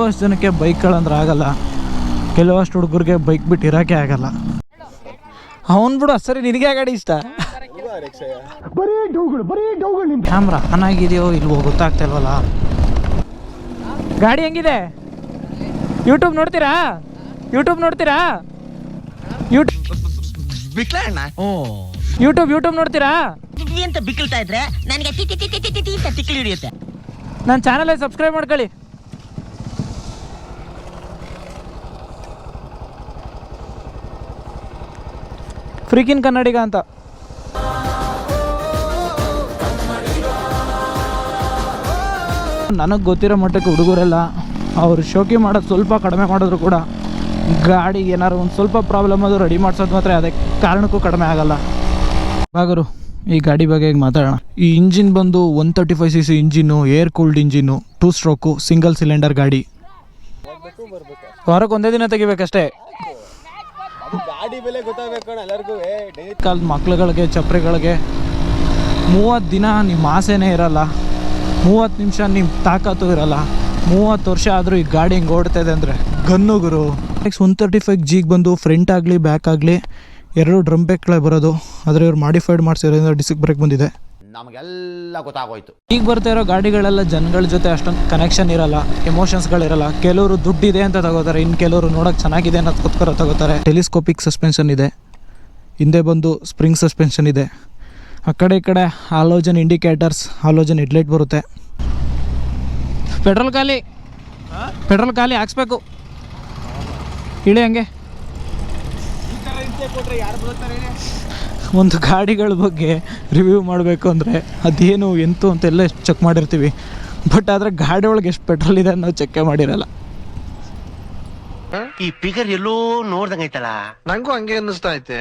ಕೆಲವಷ್ಟು ಜನಕ್ಕೆ ಬೈಕ್ಗಳಂದ್ರೆ ಆಗಲ್ಲ, ಕೆಲವಷ್ಟು ಹುಡುಗರಿಗೆ ಬೈಕ್ ಬಿಟ್ಟು ಇರೋಕ್ಕೆ ಆಗಲ್ಲ. ಅವನು ಬಿಡು ಸರಿ, ನಿನಗೆ ಆ ಗಾಡಿ ಇಷ್ಟ? ಕ್ಯಾಮ್ರಾ ಆನ್ ಆಗಿದೆಯೋ ಇಲ್ವೋ ಗೊತ್ತಾಗ್ತಾ ಇಲ್ವಲ್ಲ. ಗಾಡಿ ಹೆಂಗಿದೆ? ಯೂಟ್ಯೂಬ್ ನೋಡ್ತೀರಾ? ಯೂಟ್ಯೂಬ್ ನೋಡ್ತೀರಾ? ಯೂಟ್ಯೂಬ್ ನೋಡ್ತೀರಾ? ಅಂತ ಬಿಕ್ಕಳ್ತಾ ಇದ್ರೆ ನನಗೆ ತಿಕ್ಕಿ ಹಿಡಿಯುತ್ತೆ. ನನ್ನ ಚಾನಲ್ ಸಬ್ಸ್ಕ್ರೈಬ್ ಮಾಡ್ಕೊಳ್ಳಿ. ಫ್ರೀಕಿನ್ ಕನ್ನಡಿಗ ಅಂತ. ನನಗೆ ಗೊತ್ತಿರೋ ಮಟ್ಟಕ್ಕೆ ಹುಡುಗರೆಲ್ಲ ಅವರು ಶೋಕಿ ಮಾಡೋದು ಸ್ವಲ್ಪ ಕಡಿಮೆ ಮಾಡಿದ್ರು ಕೂಡ ಗಾಡಿಗೆ ಏನಾದ್ರು ಒಂದು ಸ್ವಲ್ಪ ಪ್ರಾಬ್ಲಮ್ ಅದು ರೆಡಿ ಮಾಡಿಸೋದು ಮಾತ್ರ ಅದಕ್ಕೆ ಕಾರಣಕ್ಕೂ ಕಡಿಮೆ ಆಗಲ್ಲ. ಬಾಗರು ಈ ಗಾಡಿ ಬಗ್ಗೆ ಮಾತಾಡೋಣ. ಈ ಇಂಜಿನ್ ಬಂದು 135cc engine, air cooled engine, 2 stroke, single cylinder ಗಾಡಿ. ವಾರಕ್ಕೆ ಒಂದೇ ದಿನ ತೆಗಿಬೇಕಷ್ಟೇ. ಕಾಲದ ಮಕ್ಳುಗಳಿಗೆ, ಚಪ್ರಿಗಳಿಗೆ 30 ದಿನ ನಿಮ್ಮ ಆಸೆನೇ ಇರಲ್ಲ, 30 ನಿಮಿಷ ನಿಮ್ಮ ತಾಕತ್ತು ಇರಲ್ಲ. 30 ವರ್ಷ ಆದರೂ ಈ ಗಾಡಿ ಹಿಂಗೆ ಓಡ್ತಾ ಇದೆ ಅಂದರೆ ಗನ್ನುಗುರು. ನೆಕ್ಸ್ಟ್ 135Gಗೆ ಬಂದು ಫ್ರಂಟ್ ಆಗಲಿ ಬ್ಯಾಕ್ ಆಗಲಿ 2 ಡ್ರಮ್ ಬ್ರೇಕ್ಗಳೇ ಬರೋದು. ಆದರೆ ಇವ್ರು ಮಾಡಿಫೈಡ್ ಮಾಡಿಸಿರೋದ್ರಿಂದ ಡಿಸ್ಕ್ ಬ್ರೇಕ್ ಬಂದಿದೆ. ನಮಗೆಲ್ಲ ಗೊತ್ತಾಗೋಯ್ತು. ಈಗ ಬರ್ತಾ ಇರೋ ಗಾಡಿಗಳೆಲ್ಲ ಜನಗಳ ಜೊತೆ ಅಷ್ಟೊಂದು ಕನೆಕ್ಷನ್ ಇರಲ್ಲ, ಎಮೋಷನ್ಸ್ಗಳಿರಲ್ಲ. ಕೆಲವರು ದುಡ್ಡಿದೆ ಅಂತ ತಗೋತಾರೆ, ಇನ್ನು ಕೆಲವರು ನೋಡೋಕೆ ಚೆನ್ನಾಗಿದೆ ಅನ್ನೋದಕ್ಕೋಸ್ಕರ ತಗೋತಾರೆ. ಟೆಲಿಸ್ಕೋಪಿಕ್ ಸಸ್ಪೆನ್ಷನ್ ಇದೆ, ಹಿಂದೆ ಬಂದು ಸ್ಪ್ರಿಂಗ್ ಸಸ್ಪೆನ್ಷನ್ ಇದೆ. ಆ ಕಡೆ ಈ ಕಡೆ ಹಾಲೋಜನ್ ಇಂಡಿಕೇಟರ್ಸ್, ಹಾಲೋಜನ್ ಹೆಡ್ಲೈಟ್ ಬರುತ್ತೆ. ಪೆಟ್ರೋಲ್ ಖಾಲಿ ಹಾಕ್ಸ್ಬೇಕು. ಇಳಿ ಹಂಗೆ. ಒಂದು ಗಾಡಿಗಳ ಬಗ್ಗೆ ರಿವ್ಯೂ ಮಾಡಬೇಕು ಅಂದರೆ ಅದೇನು ಎಂತು ಅಂತೆಲ್ಲ ಚೆಕ್ ಮಾಡಿರ್ತೀವಿ, ಬಟ್ ಆದರೆ ಗಾಡಿ ಒಳಗೆ ಎಷ್ಟು ಪೆಟ್ರೋಲ್ ಇದೆ ಅನ್ನೋ ಚೆಕ್ಕೇ ಮಾಡಿರಲ್ಲ. ಈ ಫಿಗರ್ ಎಲ್ಲೋ ನೋಡ್ದಂಗೈತಲ್ಲ, ನಂಗೂ ಹಂಗೆ ಅನ್ನಿಸ್ತಾ ಐತೆ.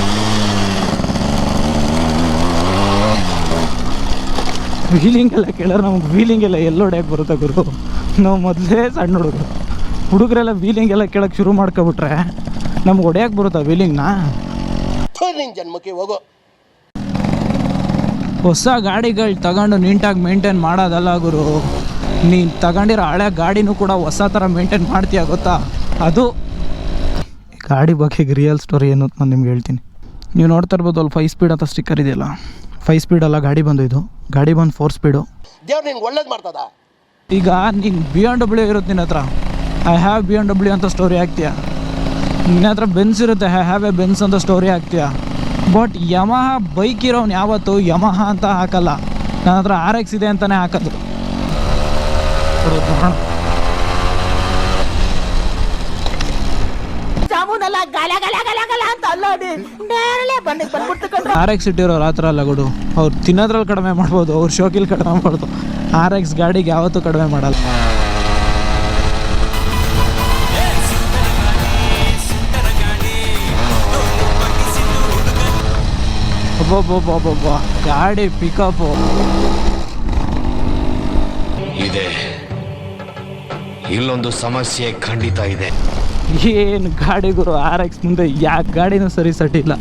ವೀಲಿಂಗ್ ಎಲ್ಲ ಕೇಳಿದ್ರೆ ನಮ್ಗೆ ವೀಲಿಂಗ್ ಎಲ್ಲ ಎಲ್ಲೋಡ್ಯಾಕೆ ಬರುತ್ತೆ ಗುರು. ನಾವು ಮೊದಲೇ ಸಣ್ಣ ಹುಡುಗರೆಲ್ಲ ವೀಲಿಂಗ್ ಎಲ್ಲ ಕೇಳೋಕ್ಕೆ ಶುರು ಮಾಡ್ಕೊಬಿಟ್ರೆ ನಮ್ಗೆ ಹೊಡ್ಯಾಕೆ ಬರುತ್ತಾ ವೀಲಿಂಗ್ನ? ಜನ್ಮಕ್ಕೆ ಹೋಗೋ. ಹೊಸ ಗಾಡಿಗಳು ತಗೊಂಡು ನೀಟಾಗಿ ಮೇಂಟೈನ್ ಮಾಡೋದಲ್ಲ ಗುರು. ನೀನು ತಗೊಂಡಿರೋ ಹಳೆ ಗಾಡಿನೂ ಕೂಡ ಹೊಸ ಥರ ಮೇಂಟೈನ್ ಮಾಡ್ತೀಯ ಗೊತ್ತಾ? ಅದು ಗಾಡಿ ಬಗ್ಗೆ ರಿಯಲ್ ಸ್ಟೋರಿ ಏನು ಅಂತ ನಾನು ನಿಮ್ಗೆ ಹೇಳ್ತೀನಿ. ನೀವು ನೋಡ್ತಾ ಇರ್ಬೋದು ಅಲ್ಲಿ 5 ಸ್ಪೀಡ್ ಅಂತ ಸ್ಟಿಕ್ಕರ್ ಇದೆಯಲ್ಲ, 5 ಸ್ಪೀಡ್ ಅಲ್ಲ ಗಾಡಿ ಬಂದು, ಇದು ಗಾಡಿ ಬಂದು 4 ಸ್ಪೀಡು. ದೇವ್ರು ನಿನ್ಗೆ ಒಳ್ಳೇದು ಮಾಡ್ತದ. ಈಗ ನೀನು BMW ಇರುತ್ತೆ ನಿನ್ನ ಹತ್ರ, ಐ ಹ್ಯಾವ್ BMW ಅಂತ ಸ್ಟೋರಿ ಹಾಕ್ತೀಯ. ನಿನ್ನ ಹತ್ರ ಬೆನ್ಸ್ ಇರುತ್ತೆ, ಐ ಹ್ಯಾವ್ ಎ ಬೆನ್ಸ್ ಅಂತ ಸ್ಟೋರಿ ಹಾಕ್ತೀಯ. ಬಟ್ ಯಮಹ ಬೈಕ್ ಇರೋನು ಯಾವತ್ತು ಯಮಹ ಅಂತ ಹಾಕಲ್ಲ, ನನ್ನ ಹತ್ರ RX ಇದೆ ಅಂತಲೇ ಹಾಕೋದು. RX ಇಟ್ಟಿರೋರು ಆ ಥರ ಅಲ್ಲ ಗುಡು, ಅವ್ರು ತಿನ್ನೋದ್ರಲ್ಲಿ ಕಡಿಮೆ ಮಾಡ್ಬೋದು, ಅವ್ರು ಶೋಕಿಲ್ ಕಡಿಮೆ ಮಾಡ್ಬೋದು. RX ಗಾಡಿಗೆ ಯಾವತ್ತೂ ಕಡಿಮೆ ಮಾಡಲ್ಲ. ಒಬ್ಬೊಬ್ಬೊಬ್ಬೊಬ್ಬ ಗಾಡಿ ಪಿಕಪ್ಪು ಇದೆ. ಇಲ್ಲೊಂದು ಸಮಸ್ಯೆ ಖಂಡಿತ ಇದೆ. ಏನು ಗಾಡಿ ಗುರು, RX ಮುಂದೆ ಯಾವ ಗಾಡಿನೂ ಸರಿ ಸಟ್ಟಿಲ್ಲ.